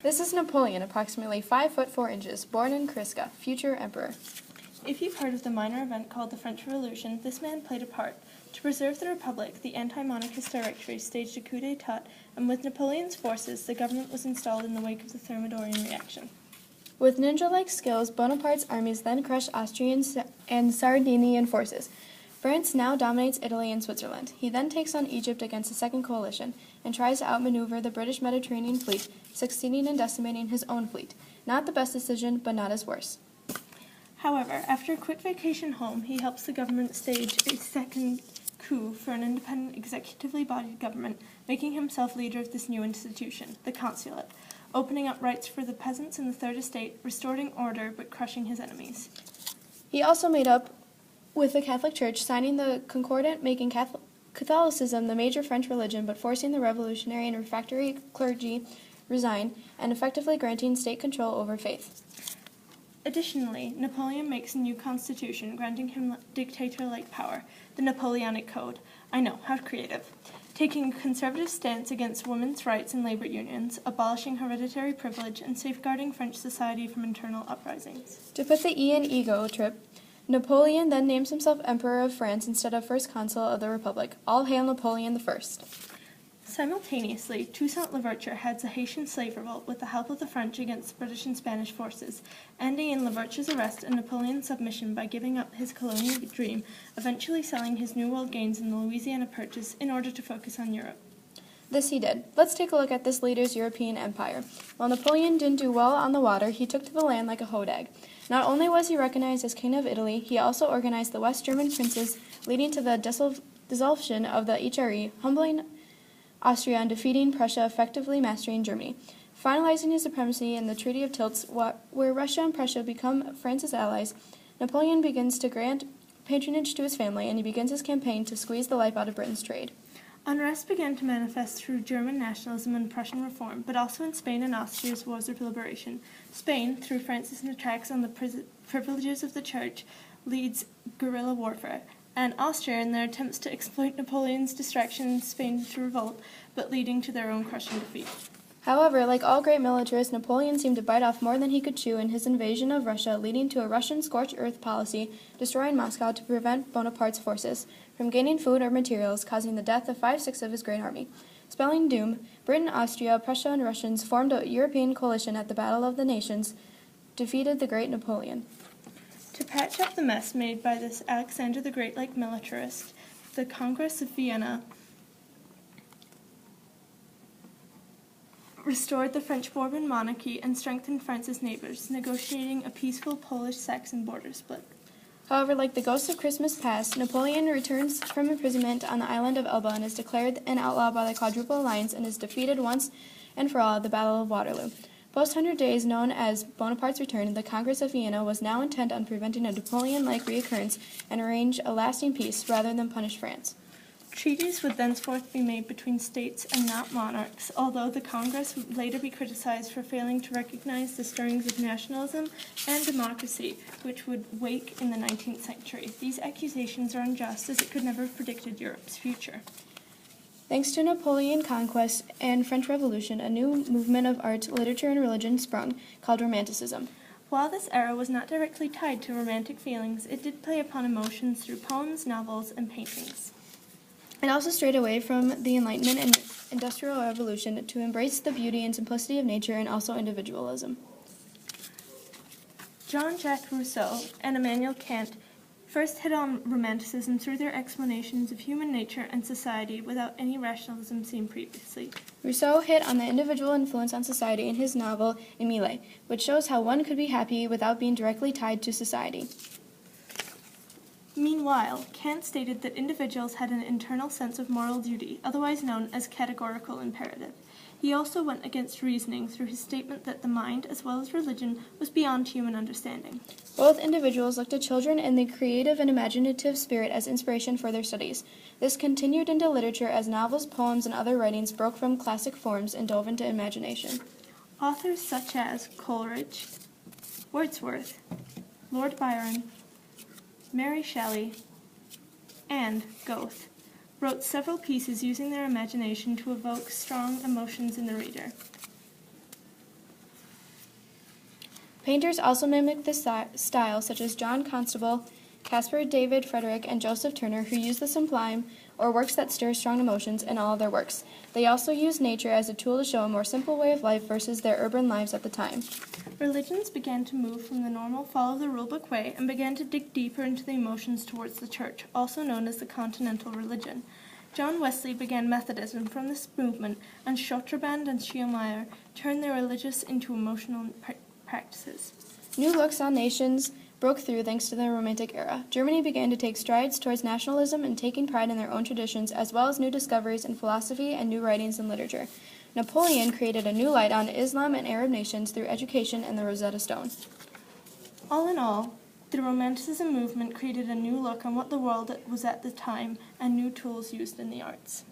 This is Napoleon, approximately 5 foot 4 inches, born in Kriska, future emperor. If you've heard of the minor event called the French Revolution, this man played a part. To preserve the Republic, the anti-monarchist Directory staged a coup d'etat, and with Napoleon's forces, the government was installed in the wake of the Thermidorian reaction. With ninja-like skills, Bonaparte's armies then crushed Austrian and Sardinian forces. France now dominates Italy and Switzerland. He then takes on Egypt against a second coalition and tries to outmaneuver the British Mediterranean fleet, succeeding in decimating his own fleet. Not the best decision, but not as worse. However, after a quick vacation home, he helps the government stage a second coup for an independent, executively bodied government, making himself leader of this new institution, the consulate, opening up rights for the peasants in the Third Estate, restoring order but crushing his enemies. He also made up with the Catholic Church, signing the Concordat, making Catholicism the major French religion, but forcing the revolutionary and refractory clergy resign, and effectively granting state control over faith. Additionally, Napoleon makes a new constitution, granting him dictator-like power, the Napoleonic Code. I know, how creative. Taking a conservative stance against women's rights and labor unions, abolishing hereditary privilege, and safeguarding French society from internal uprisings. To put the E in ego trip, Napoleon then names himself Emperor of France instead of First Consul of the Republic. All hail Napoleon I. Simultaneously, Toussaint Louverture heads a Haitian slave revolt with the help of the French against British and Spanish forces, ending in Louverture's arrest and Napoleon's submission by giving up his colonial dream, eventually selling his New World gains in the Louisiana Purchase in order to focus on Europe. This he did. Let's take a look at this leader's European empire. While Napoleon didn't do well on the water, he took to the land like a hodag. Not only was he recognized as king of Italy, he also organized the West German princes, leading to the dissolution of the HRE, humbling Austria and defeating Prussia, effectively mastering Germany. Finalizing his supremacy in the Treaty of Tilsit, where Russia and Prussia become France's allies, Napoleon begins to grant patronage to his family, and he begins his campaign to squeeze the life out of Britain's trade. Unrest began to manifest through German nationalism and Prussian reform, but also in Spain and Austria's wars of liberation. Spain, through France's attacks on the privileges of the church, leads guerrilla warfare, and Austria in their attempts to exploit Napoleon's distraction in Spain to revolt, but leading to their own crushing defeat. However, like all great militarists, Napoleon seemed to bite off more than he could chew in his invasion of Russia, leading to a Russian scorched earth policy, destroying Moscow to prevent Bonaparte's forces from gaining food or materials, causing the death of 5/6 of his great army. Spelling doom, Britain, Austria, Prussia, and Russians formed a European coalition at the Battle of the Nations, defeated the great Napoleon. To patch up the mess made by this Alexander the Great-like militarist, the Congress of Vienna restored the French Bourbon monarchy and strengthened France's neighbors, negotiating a peaceful Polish-Saxon border split. However, like the ghost of Christmas past, Napoleon returns from imprisonment on the island of Elba and is declared an outlaw by the Quadruple Alliance and is defeated once and for all at the Battle of Waterloo. Post-100 Days, known as Bonaparte's Return, the Congress of Vienna was now intent on preventing a Napoleon-like reoccurrence and arrange a lasting peace rather than punish France. Treaties would thenceforth be made between states and not monarchs, although the Congress would later be criticized for failing to recognize the stirrings of nationalism and democracy, which would wake in the 19th century. These accusations are unjust, as it could never have predicted Europe's future. Thanks to Napoleon conquest and French Revolution, a new movement of art, literature, and religion sprung, called Romanticism. While this era was not directly tied to romantic feelings, it did play upon emotions through poems, novels, and paintings. It also strayed away from the Enlightenment and Industrial Revolution to embrace the beauty and simplicity of nature and also individualism. Jean-Jacques Rousseau and Immanuel Kant first hit on Romanticism through their explanations of human nature and society without any rationalism seen previously. Rousseau hit on the individual influence on society in his novel Emile, which shows how one could be happy without being directly tied to society. Meanwhile, Kant stated that individuals had an internal sense of moral duty, otherwise known as categorical imperative. He also went against reasoning through his statement that the mind, as well as religion, was beyond human understanding. Both individuals looked to children and the creative and imaginative spirit as inspiration for their studies. This continued into literature as novels, poems, and other writings broke from classic forms and dove into imagination. Authors such as Coleridge, Wordsworth, Lord Byron, Mary Shelley, and Goethe wrote several pieces using their imagination to evoke strong emotions in the reader. Painters also mimicked this style, such as John Constable, Caspar David Frederick, and Joseph Turner, who used the sublime, or works that stir strong emotions, in all of their works. They also used nature as a tool to show a more simple way of life versus their urban lives at the time. Religions began to move from the normal follow-the-rulebook way and began to dig deeper into the emotions towards the church, also known as the Continental religion. John Wesley began Methodism from this movement, and Schotterdamp and Schleiermacher turned their religious into emotional practices. New looks on nations broke through thanks to the Romantic era. Germany began to take strides towards nationalism and taking pride in their own traditions, as well as new discoveries in philosophy and new writings in literature. Napoleon created a new light on Islam and Arab nations through education and the Rosetta Stone. All in all, the Romanticism movement created a new look on what the world was at the time and new tools used in the arts.